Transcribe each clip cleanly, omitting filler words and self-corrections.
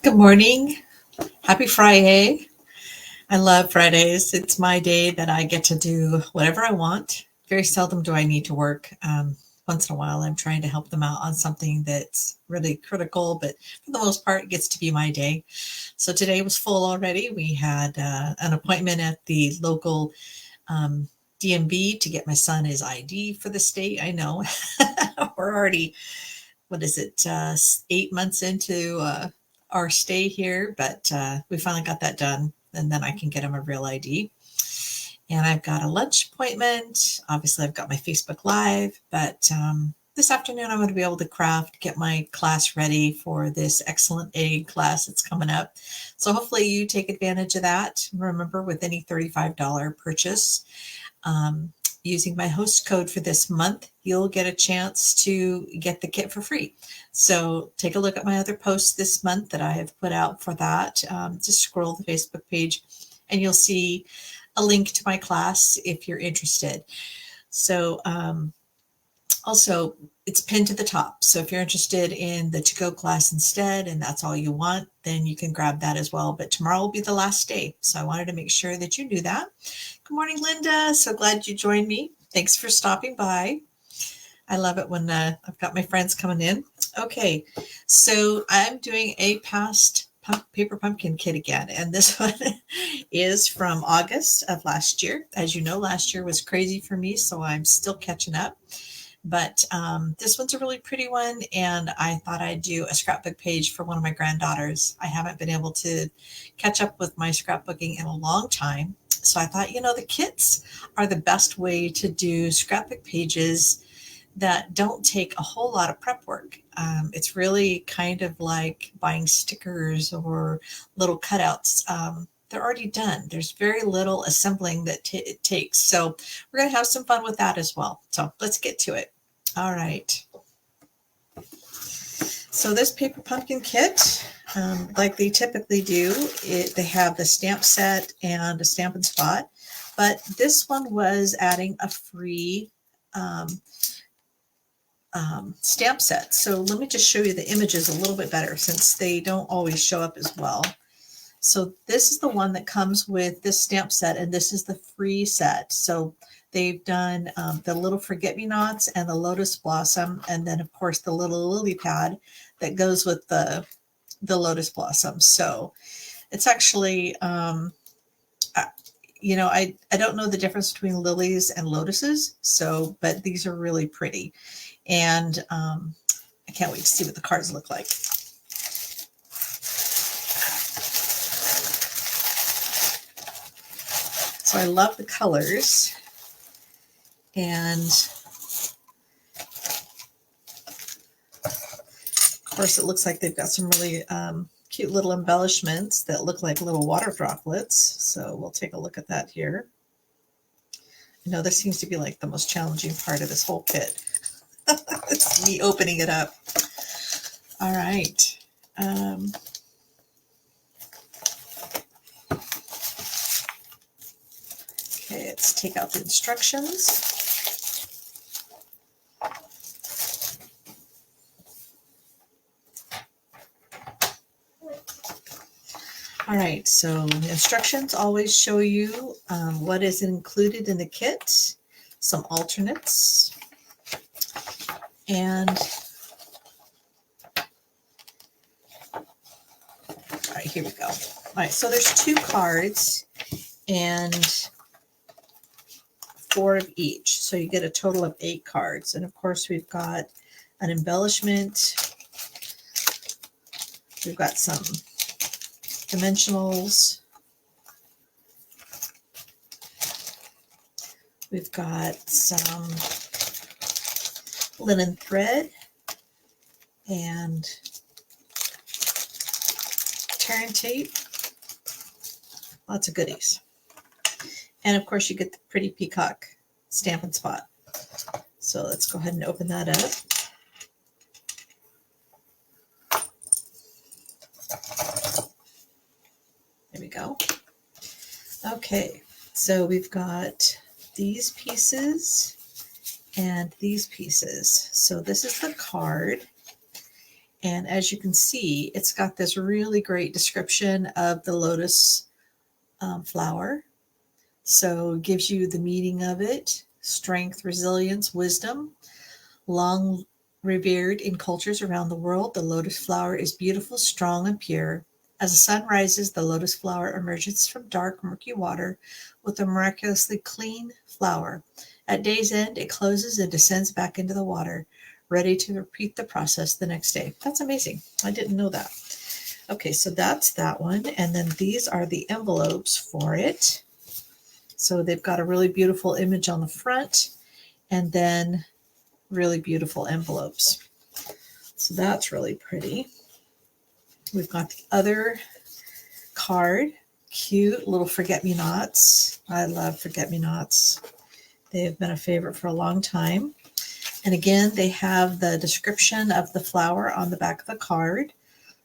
Good morning. Happy Friday. I love Fridays. It's my day that I get to do whatever I want. Very seldom do I need to work. Once in a while, I'm trying to help them out on something that's really critical, but for the most part, it gets to be my day. So today was full already. We had an appointment at the local um, DMV to get my son his ID for the state. I know we're already, what is it, 8 months into our stay here, but we finally got that done. And then I can get him a real ID. And I've got a lunch appointment. Obviously, I've got my Facebook Live, but this afternoon I'm going to be able to craft, get my class ready for this excellent A class that's coming up. So hopefully you take advantage of that. Remember, with any $35 purchase, um, using my host code for this month, you'll get a chance to get the kit for free. So take a look at my other posts this month that I have put out for that. Just scroll the Facebook page and you'll see a link to my class if you're interested. So also, it's pinned to the top. So if you're interested in the to-go class instead, and that's all you want, then you can grab that as well. But tomorrow will be the last day. So I wanted to make sure that you knew that. Good morning, Linda. So glad you joined me. Thanks for stopping by. I love it when I've got my friends coming in. Okay, so I'm doing a past paper pumpkin kit again, and this one is from August of last year. As you know, last year was crazy for me, so I'm still catching up. But this one's a really pretty one, and I thought I'd do a scrapbook page for one of my granddaughters. I haven't been able to catch up with my scrapbooking in a long time. So I thought, the kits are the best way to do scrapbook pages that don't take a whole lot of prep work. It's really kind of like buying stickers or little cutouts. They're already done. There's very little assembling that it takes. So we're going to have some fun with that as well. So let's get to it. All right. So this paper pumpkin kit, like they typically do, they have the stamp set and a Stampin' Spot, but this one was adding a free stamp set. So let me just show you the images a little bit better since they don't always show up as well. So this is the one that comes with this stamp set, and this is the free set. So they've done the little forget-me-nots and the lotus blossom, and then of course the little lily pad that goes with the lotus blossom. So it's actually, I don't know the difference between lilies and lotuses. So, but these are really pretty, and I can't wait to see what the cards look like. So I love the colors, and of course it looks like they've got some really cute little embellishments that look like little water droplets. So we'll take a look at that here. I know this seems to be like the most challenging part of this whole kit. It's me opening it up. All right. Okay, let's take out the instructions. All right, so instructions always show you what is included in the kit, some alternates, and all right, here we go. All right, so there's 2 cards and 4 of each. So you get a total of 8 cards. And of course, we've got an embellishment. We've got some dimensionals. We've got some linen thread and tear and tape. Lots of goodies. And of course, you get the pretty peacock Stampin' Spot. So let's go ahead and open that up. There we go. Okay, so we've got these pieces and these pieces. So this is the card, And as you can see, it's got this really great description of the lotus flower. So it gives you the meaning of it: strength, resilience, wisdom. Long revered in cultures around the world, the lotus flower is beautiful, strong, and pure. As the sun rises, the lotus flower emerges from dark, murky water with a miraculously clean flower. At day's end, it closes and descends back into the water, ready to repeat the process the next day. That's amazing. I didn't know that. Okay, so that's that one. And then these are the envelopes for it. So they've got a really beautiful image on the front, and then really beautiful envelopes. So that's really pretty. We've got the other card, cute little forget-me-nots. I love forget-me-nots. They have been a favorite for a long time. And again, they have the description of the flower on the back of the card.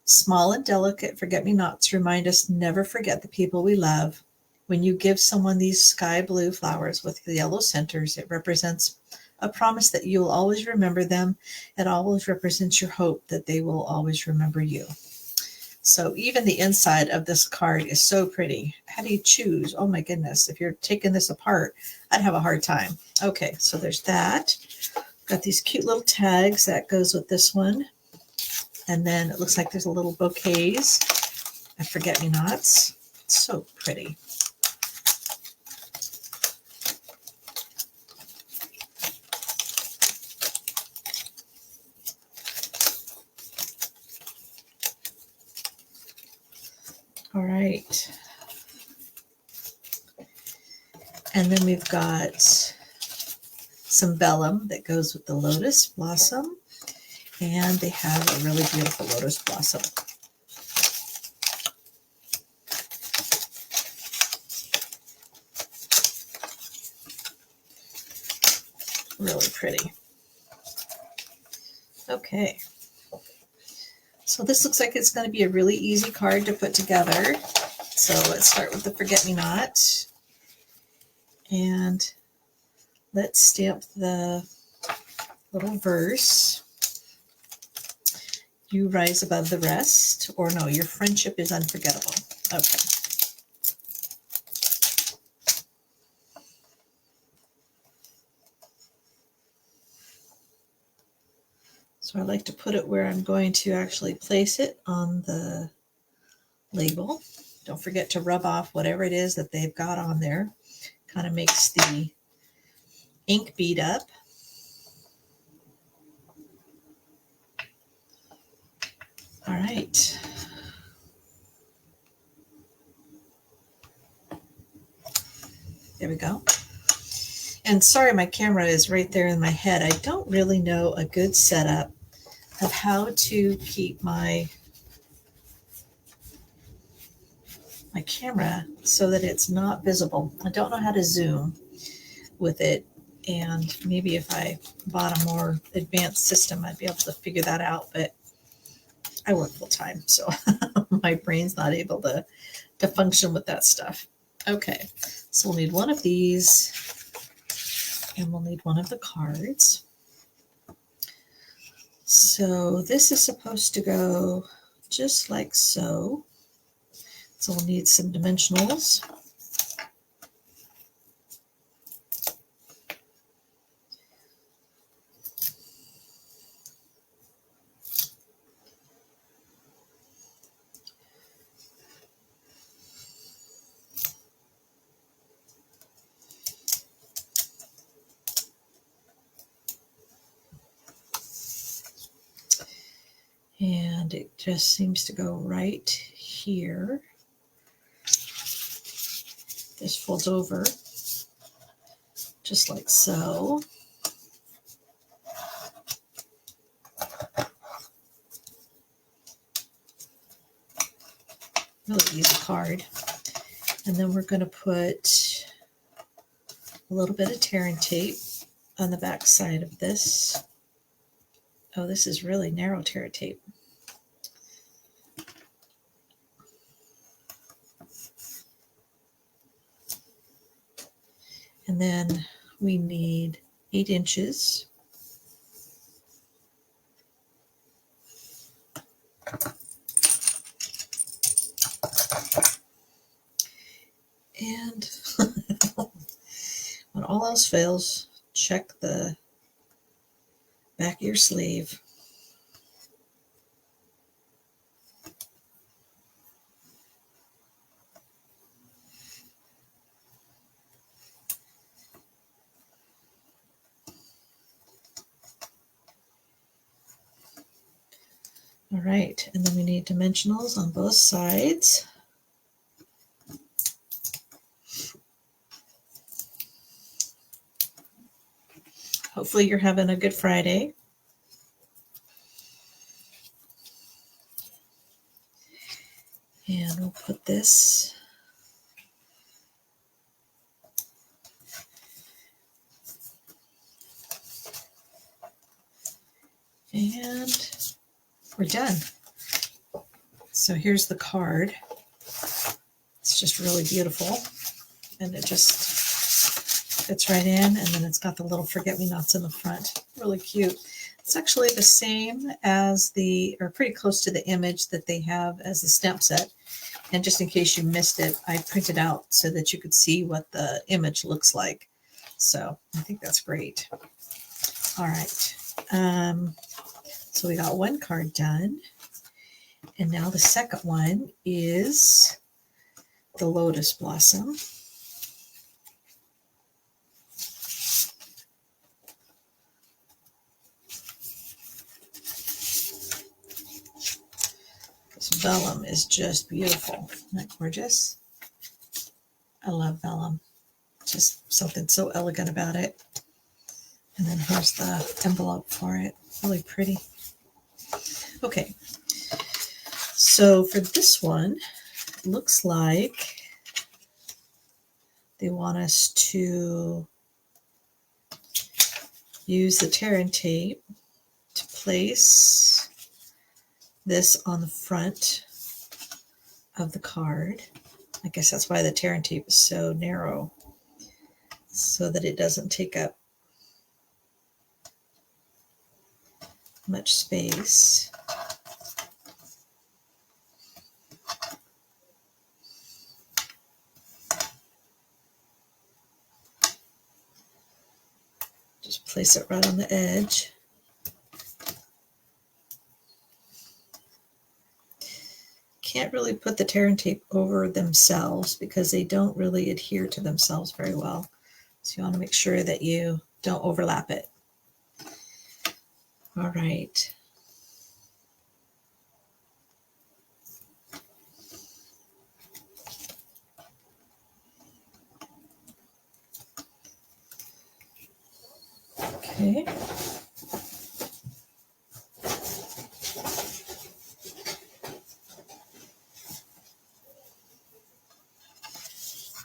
Small and delicate forget-me-nots remind us never forget the people we love. When you give someone these sky blue flowers with the yellow centers, it represents a promise that you will always remember them. It always represents your hope that they will always remember you. So even the inside of this card is so pretty. How do you choose? Oh my goodness. If you're taking this apart, I'd have a hard time. Okay, so there's that. Got these cute little tags that goes with this one. And then it looks like there's a little bouquets of forget-me-nots. It's so pretty. All right. And then we've got some vellum that goes with the lotus blossom. And they have a really beautiful lotus blossom. Really pretty. Okay. So this looks like it's going to be a really easy card to put together. So let's start with the forget-me-not. And let's stamp the little verse. You rise above the rest. Or no, your friendship is unforgettable. Okay. So I like to put it where I'm going to actually place it on the label. Don't forget to rub off whatever it is that they've got on there. Kind of makes the ink bead up. All right. There we go. And sorry, my camera is right there in my head. I don't really know a good setup of how to keep my camera so that it's not visible. I don't know how to zoom with it. And maybe if I bought a more advanced system, I'd be able to figure that out. But I work full time, so my brain's not able to function with that stuff. Okay, so we'll need one of these, and we'll need one of the cards. So this is supposed to go just like so. So we'll need some dimensionals. And it just seems to go right here. This folds over just like so. Really easy card. And then we're going to put a little bit of tearing tape on the back side of this. Oh, this is really narrow tear tape. And then we need 8 inches. And when all else fails, check the back of your sleeve. All right, and then we need dimensionals on both sides. Hopefully you're having a good Friday. And we'll put this and we're done. So here's the card. It's just really beautiful, and it just fits right in, and then it's got the little forget-me-nots in the front. Really cute. It's actually the same as or pretty close to the image that they have as the stamp set. And just in case you missed it, I printed out so that you could see what the image looks like. So I think that's great. All right. So we got one card done. And now the second one is the lotus blossom. This vellum is just beautiful. Isn't that gorgeous? I love vellum. Just something so elegant about it. And then here's the envelope for it. Really pretty. Okay. So for this one, it looks like they want us to use the tear and tape to place this on the front of the card. I guess that's why the tear and tape is so narrow, so that it doesn't take up much space. Just place it right on the edge. Can't really put the tear and tape over themselves because they don't really adhere to themselves very well. So you want to make sure that you don't overlap it. All right. Okay.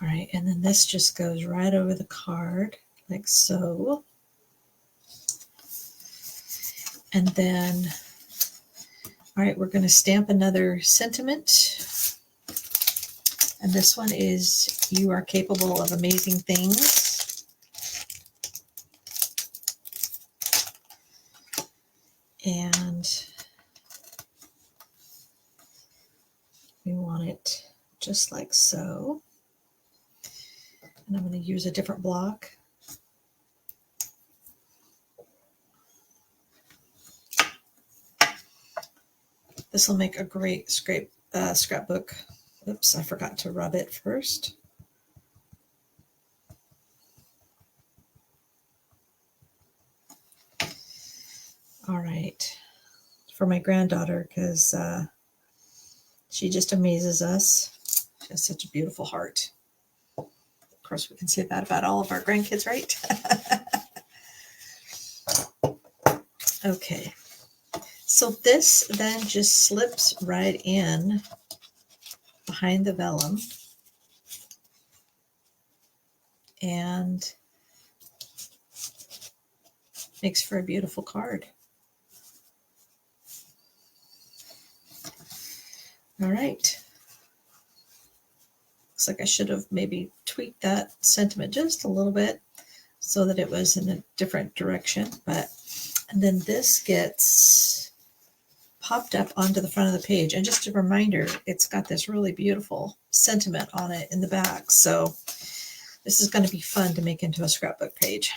All right, and then this just goes right over the card, like so. And then, all right, we're going to stamp another sentiment. And this one is, you are capable of amazing things. And we want it just like so. And I'm going to use a different block. This will make a great scrapbook. Oops, I forgot to rub it first. All right, for my granddaughter, because she just amazes us. She has such a beautiful heart. Of course, we can say that about all of our grandkids, right? Okay, so this then just slips right in behind the vellum and makes for a beautiful card. All right. Looks like I should have maybe tweaked that sentiment just a little bit so that it was in a different direction. And then this gets popped up onto the front of the page. And just a reminder, it's got this really beautiful sentiment on it in the back. So this is going to be fun to make into a scrapbook page.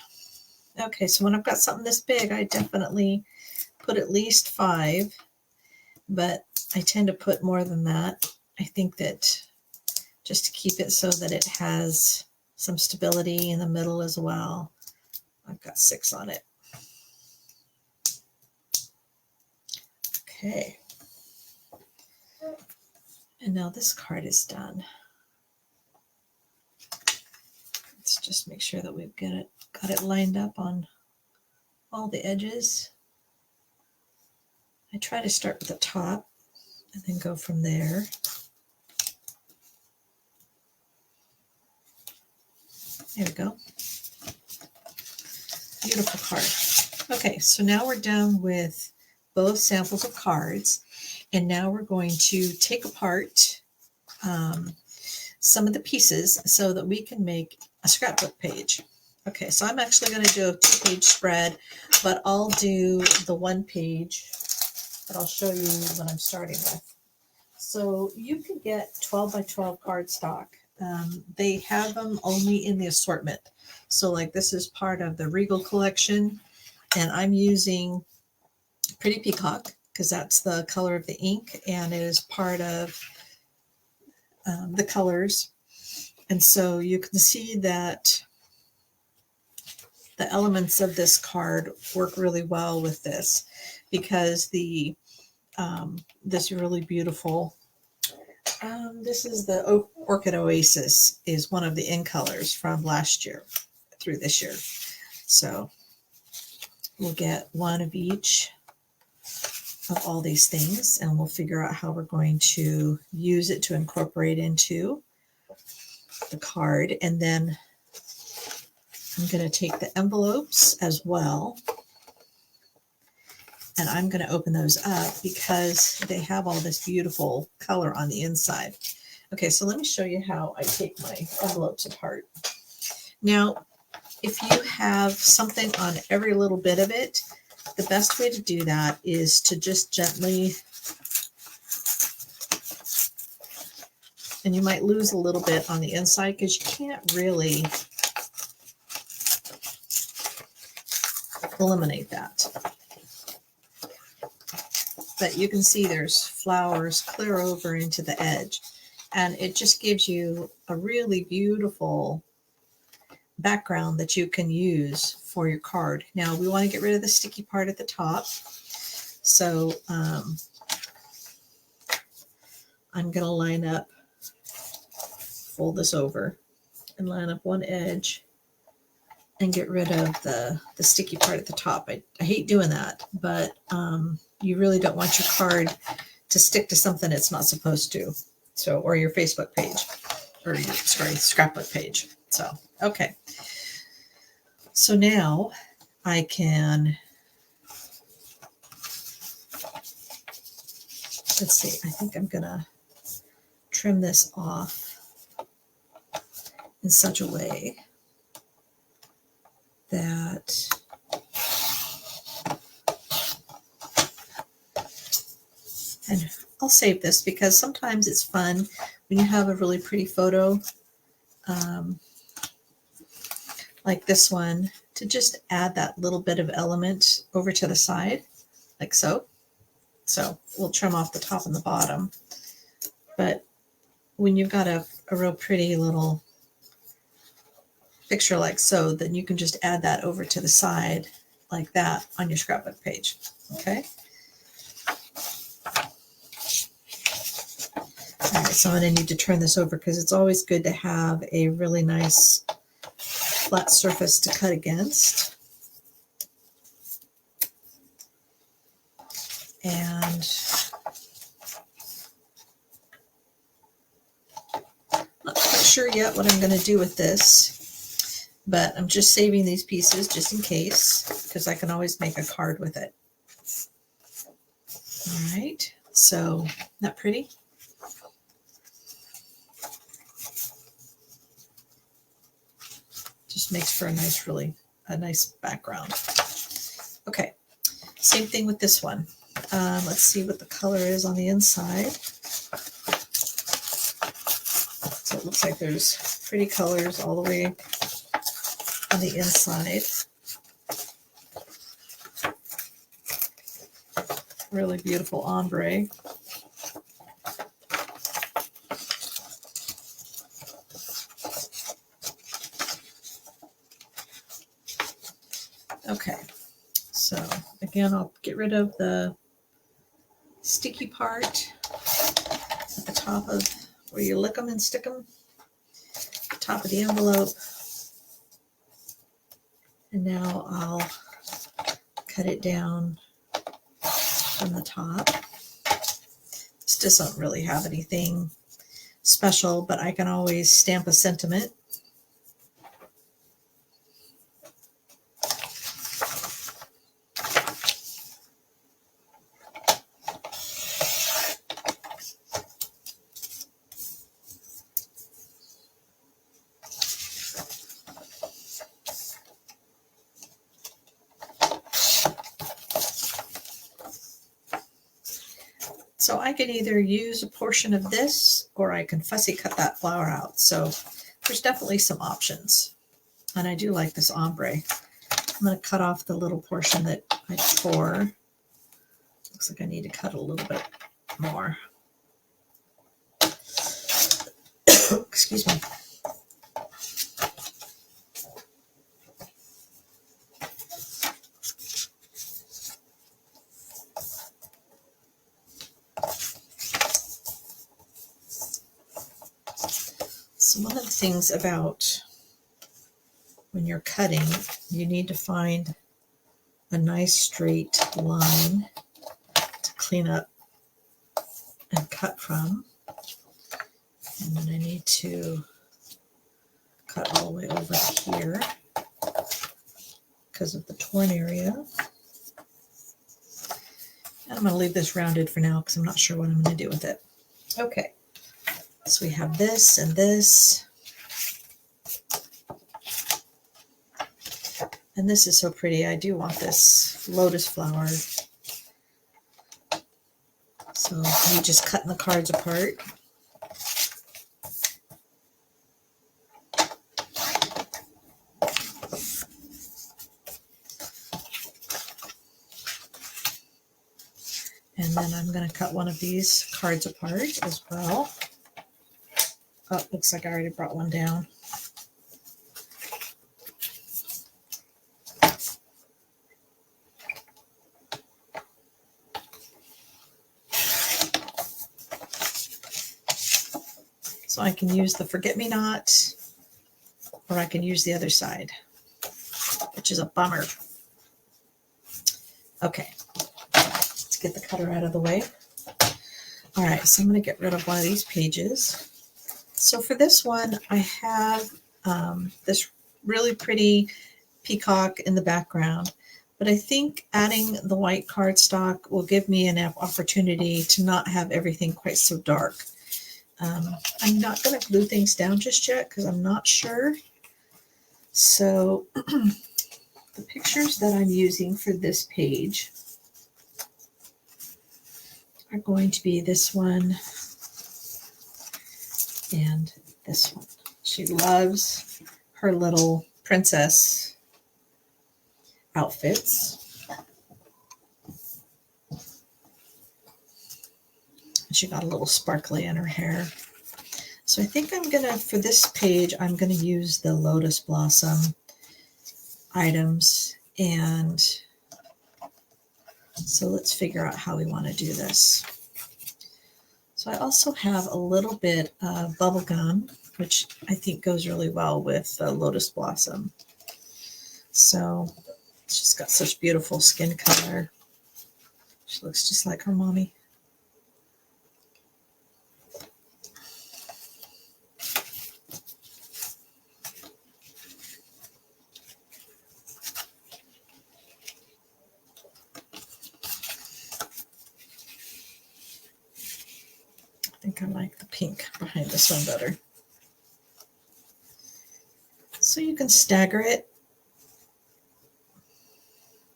Okay, so when I've got something this big, I definitely put at least 5, but I tend to put more than that. I think that just to keep it so that it has some stability in the middle as well. I've got 6 on it. Okay. And now this card is done. Let's just make sure that we've got it lined up on all the edges. I try to start with the top and then go from there. There we go. Beautiful card. Okay, so now we're done with both samples of cards, and now we're going to take apart some of the pieces so that we can make a scrapbook page. Okay, so I'm actually going to do a 2-page spread, but I'll do the 1 page, but I'll show you what I'm starting with. So you can get 12 by 12 cardstock. They have them only in the assortment. So like this is part of the Regal collection, and I'm using Pretty Peacock because that's the color of the ink, and it is part of the colors. And so you can see that the elements of this card work really well with this, because the this really beautiful, this is the Orchid Oasis, is one of the in colors from last year through this year. So we'll get 1 of each of all these things, and we'll figure out how we're going to use it to incorporate into the card. And then I'm going to take the envelopes as well, and I'm going to open those up because they have all this beautiful color on the inside. Okay, so let me show you how I take my envelopes apart. Now, if you have something on every little bit of it, the best way to do that is to just gently, and you might lose a little bit on the inside because you can't really eliminate that. But you can see there's flowers clear over into the edge, and it just gives you a really beautiful background that you can use for your card. Now we want to get rid of the sticky part at the top, so I'm going to line up, fold this over and line up one edge and get rid of the sticky part at the top. I hate doing that, but you really don't want your card to stick to something it's not supposed to. So, or your Facebook page, or your, sorry, scrapbook page. So, okay. So now I can, let's see, I think I'm going to trim this off in such a way that and I'll save this because sometimes it's fun when you have a really pretty photo like this one, to just add that little bit of element over to the side, like so. So we'll trim off the top and the bottom. But when you've got a real pretty little picture like so, then you can just add that over to the side like that on your scrapbook page. Okay. All right, so I'm going to need to turn this over because it's always good to have a really nice flat surface to cut against. And not quite sure yet what I'm going to do with this, but I'm just saving these pieces just in case, because I can always make a card with it. All right, so isn't that pretty? Just makes for a nice, really a nice background. Okay, same thing with this one. Let's see what the color is on the inside. So it looks like there's pretty colors all the way on the inside. Really beautiful ombre. Okay, so again, I'll get rid of the sticky part at the top of where you lick them and stick them, the top of the envelope. And now I'll cut it down from the top. This doesn't really have anything special, but I can always stamp a sentiment. So I could either use a portion of this or I can fussy cut that flower out. So there's definitely some options. And I do like this ombre. I'm going to cut off the little portion that I tore. Looks like I need to cut a little bit more. Excuse me. So one of the things about when you're cutting, you need to find a nice straight line to clean up and cut from. And then I need to cut all the way over here because of the torn area. And I'm going to leave this rounded for now because I'm not sure what I'm going to do with it. Okay. So we have this and this. And this is so pretty. I do want this lotus flower. So you just cutting the cards apart. And then I'm going to cut one of these cards apart as well. Oh, looks like I already brought one down. So I can use the forget-me-not, or I can use the other side, which is a bummer. Okay, let's get the cutter out of the way. All right, so I'm going to get rid of one of these pages. So for this one, I have this really pretty peacock in the background, but I think adding the white cardstock will give me an opportunity to not have everything quite so dark. I'm not going to glue things down just yet because I'm not sure. So the pictures that I'm using for this page are going to be this one and this one. She loves her little princess outfits. She got a little sparkly in her hair. So I think I'm gonna, for this page, I'm gonna use the lotus blossom items. And so let's figure out how we want to do this. So I also have a little bit of bubble gum, which I think goes really well with lotus blossom. So she's got such beautiful skin color. She looks just like her mommy. I think I like the pink behind this one better. So you can stagger it,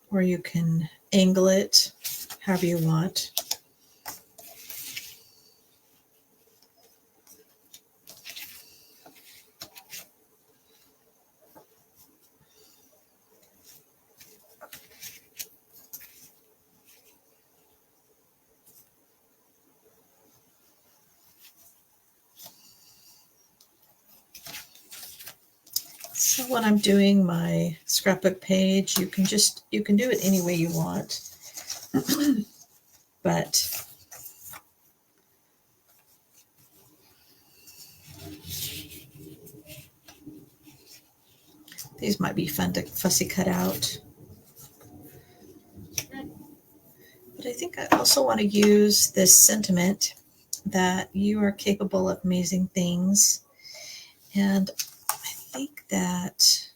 or you can angle it however you want. So when I'm doing my scrapbook page, you can do it any way you want. But these might be fun to fussy cut out. But I think I also want to use this sentiment that you are capable of amazing things. And I think that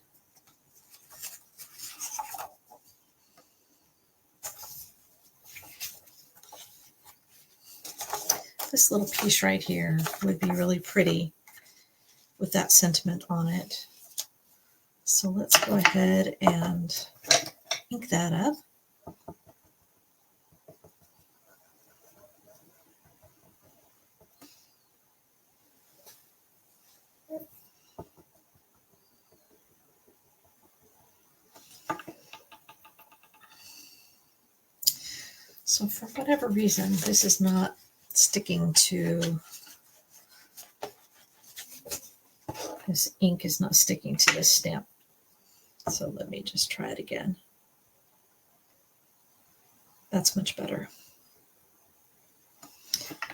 this little piece right here would be really pretty with that sentiment on it. So let's go ahead and ink that up. So for whatever reason, this is not sticking to, this ink is not sticking to this stamp. So let me just try it again. That's much better.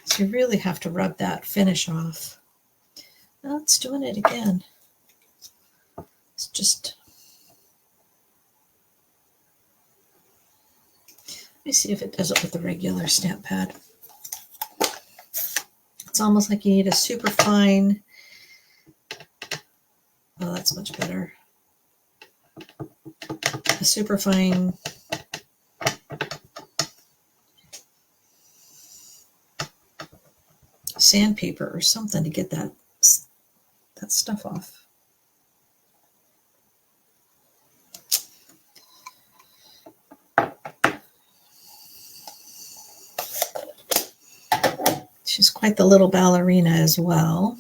So you really have to rub that finish off. Now it's doing it again. It's just, let me see if it does it with the regular stamp pad. It's almost like you need a super fine, oh, that's much better. A super fine sandpaper or something to get that stuff off. She's quite the little ballerina as well.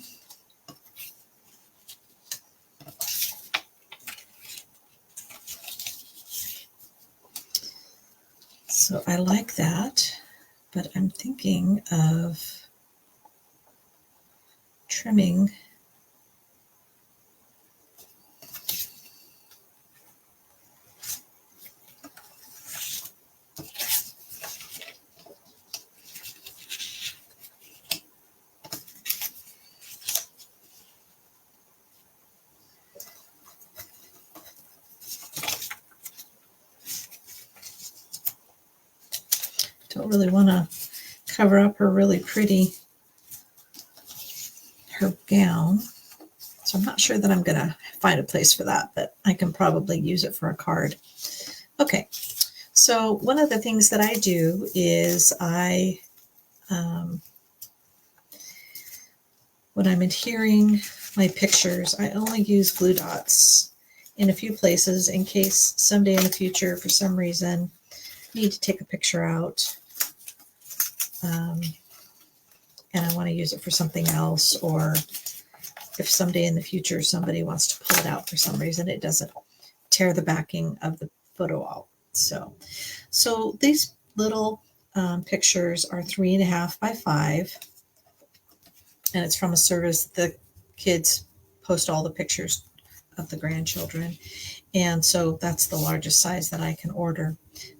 So I like that, but I'm thinking of trimming don't really want to cover up her really pretty, her gown. So I'm not sure that I'm going to find a place for that, but I can probably use it for a card. Okay, so one of the things that I do is when I'm adhering my pictures, I only use glue dots in a few places in case someday in the future, for some reason, I need to take a picture out. And I want to use it for something else, or if someday in the future somebody wants to pull it out for some reason, it doesn't tear the backing of the photo out. So these little pictures are 3.5 by 5, and it's from a service the kids post all the pictures of the grandchildren, and so that's the largest size that I can order.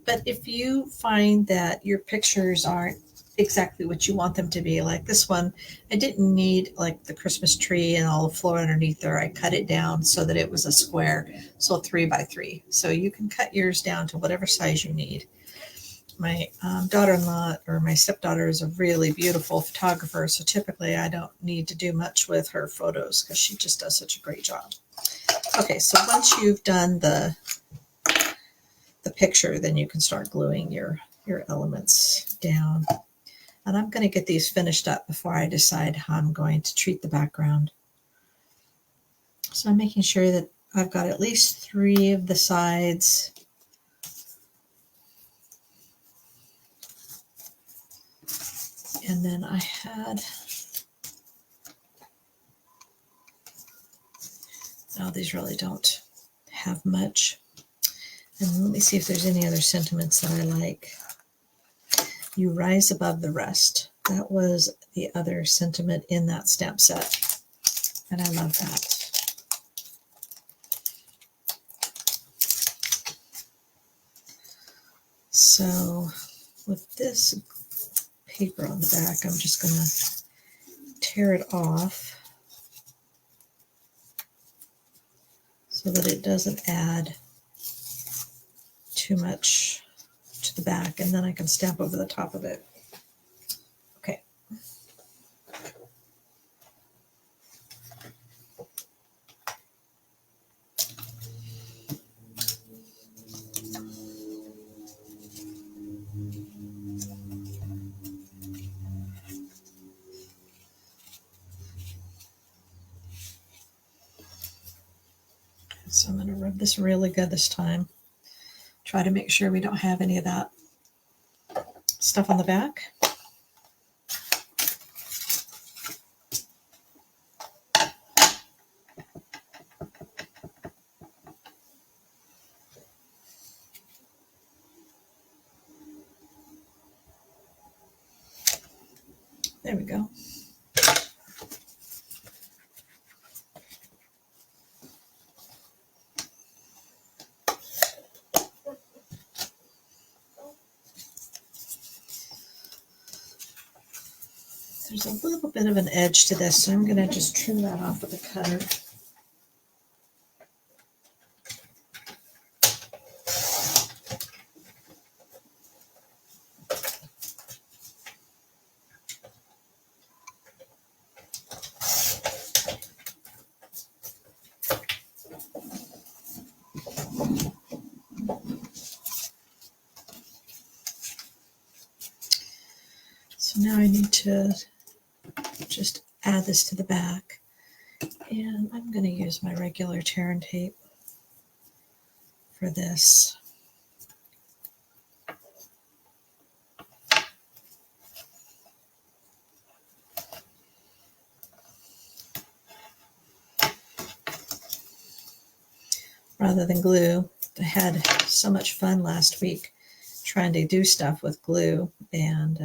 But if you find that your pictures aren't exactly what you want them to be, like this one, I didn't need like the Christmas tree and all the floor underneath there. I cut it down so that it was a square, so 3 by 3. So you can cut yours down to whatever size you need. My daughter-in-law, or my stepdaughter, is a really beautiful photographer, so typically I don't need to do much with her photos because she just does such a great job. Okay, so once you've done the picture, then you can start gluing your elements down. And I'm going to get these finished up before I decide how I'm going to treat the background. So I'm making sure that I've got at least 3 of the sides And then I had, oh, these really don't have much. And let me see if there's any other sentiments that I like. You rise above the rest. That was the other sentiment in that stamp set. And I love that. So with this paper on the back, I'm just going to tear it off so that it doesn't add too much to the back, and then I can stamp over the top of it. Okay. So I'm going to rub this really good this time. Try to make sure we don't have any of that stuff on the back. There we go. There's a little bit of an edge to this, so I'm going to just trim that off with a cutter. So now I need to just add this to the back, and I'm going to use my regular tear and tape for this. Rather than glue. I had so much fun last week trying to do stuff with glue, and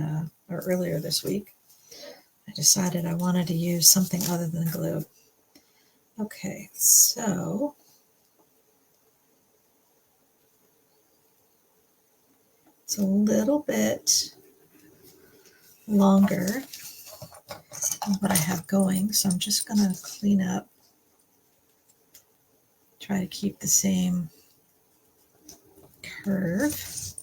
or earlier this week I decided I wanted to use something other than glue. Okay, so it's a little bit longer than what I have going, so I'm just going to clean up, try to keep the same curve.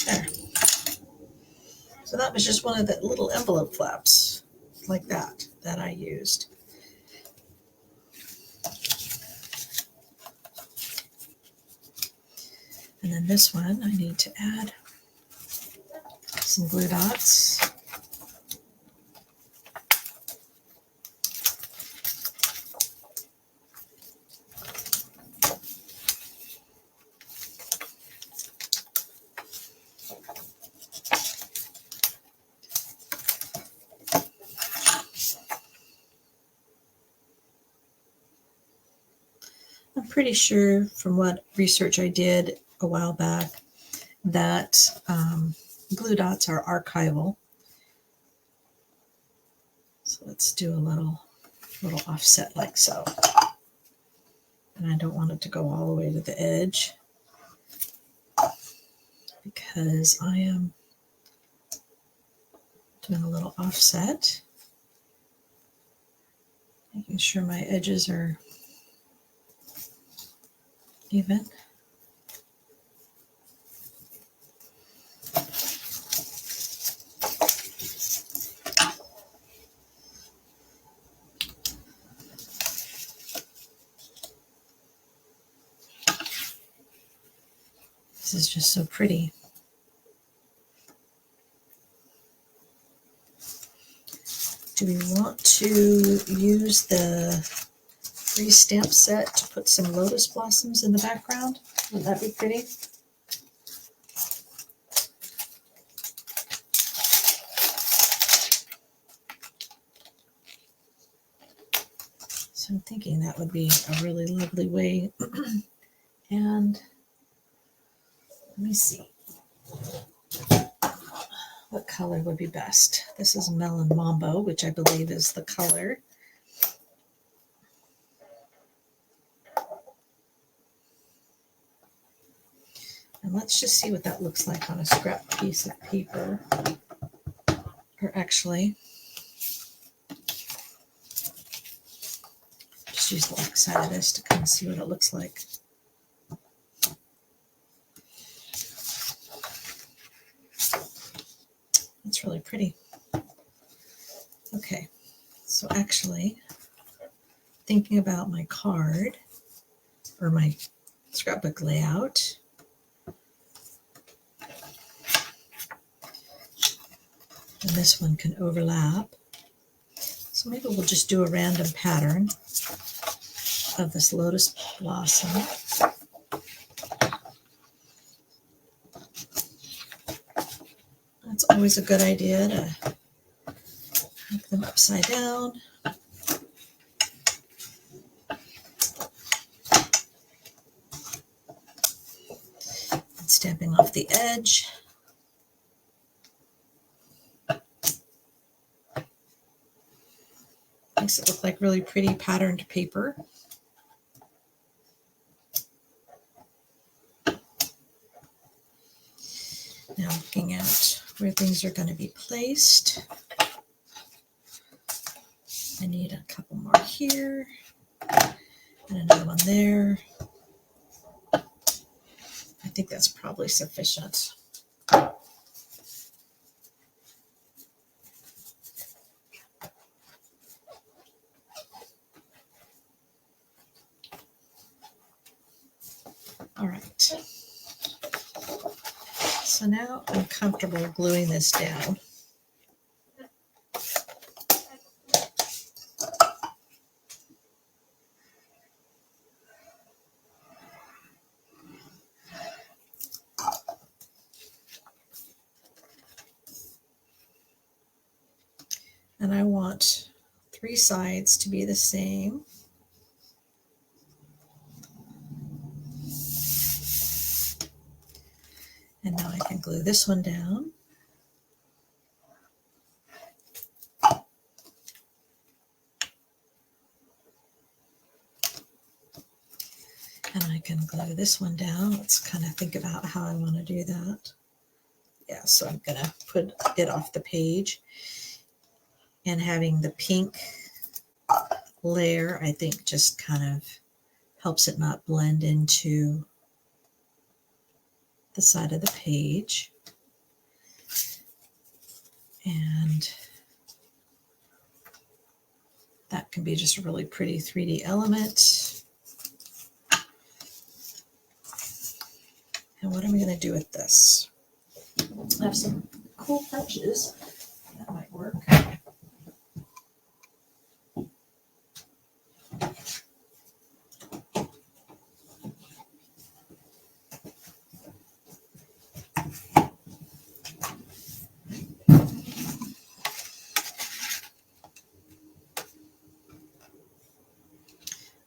There. So that was just one of the little envelope flaps like that I used. And then this one, I need to add some glue dots. I'm pretty sure from what research I did a while back that glue dots are archival. So let's do a little offset like so. And I don't want it to go all the way to the edge because I am doing a little offset, making sure my edges are even. This is just so pretty. Do we want to use the free stamp set to put some lotus blossoms in the background. Wouldn't that be pretty? So I'm thinking that would be a really lovely way. And let me see. What color would be best? This is Melon Mambo, which I believe is the color. And let's just see what that looks like on a scrap piece of paper. Or actually, just use the back side of this to kind of see what it looks like. It's really pretty. Okay, so actually, thinking about my card or my scrapbook layout, and this one can overlap. So maybe we'll just do a random pattern of this lotus blossom. It's always a good idea to make them upside down. And stamping off the edge. Makes it look like really pretty patterned paper. Now looking at where things are going to be placed. I need a couple more here and another one there. I think that's probably sufficient. All right. So now I'm comfortable gluing this down. And I want 3 sides to be the same. And now I can glue this one down. And I can glue this one down. Let's kind of think about how I want to do that. Yeah, so I'm going to put it off the page. And having the pink layer, I think, just kind of helps it not blend into the side of the page. And that can be just a really pretty 3D element. And what am I going to do with this? I have some cool punches that might work.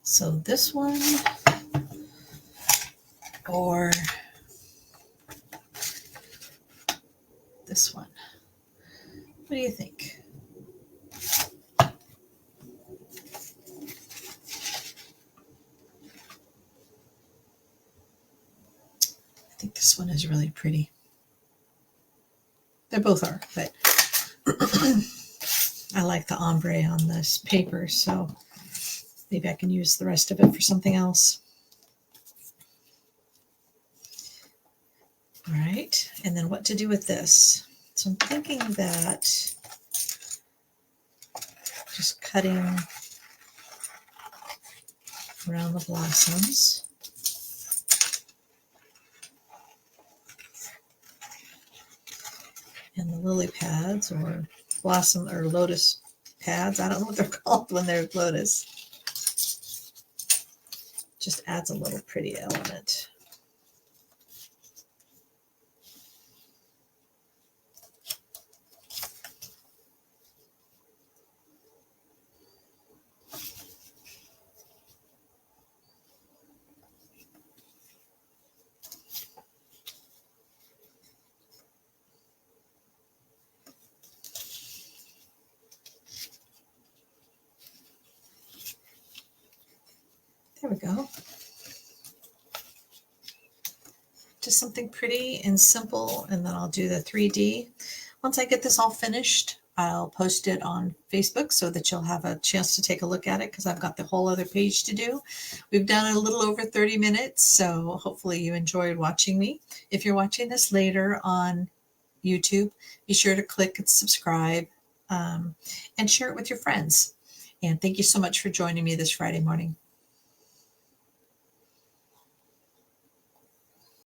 So this one, or this one. What do you think? I think this one is really pretty. They both are, but I like the ombre on this paper, so maybe I can use the rest of it for something else. All right, and then what to do with this? So I'm thinking that just cutting around the blossoms. And the lily pads, or blossom or lotus pads. I don't know what they're called when they're lotus. Just adds a little pretty element. There we go. Just something pretty and simple, and then I'll do the 3D. Once I get this all finished, I'll post it on Facebook so that you'll have a chance to take a look at it, because I've got the whole other page to do. We've done it a little over 30 minutes, so hopefully you enjoyed watching me. If you're watching this later on YouTube, be sure to click and subscribe, and share it with your friends. And thank you so much for joining me this Friday morning.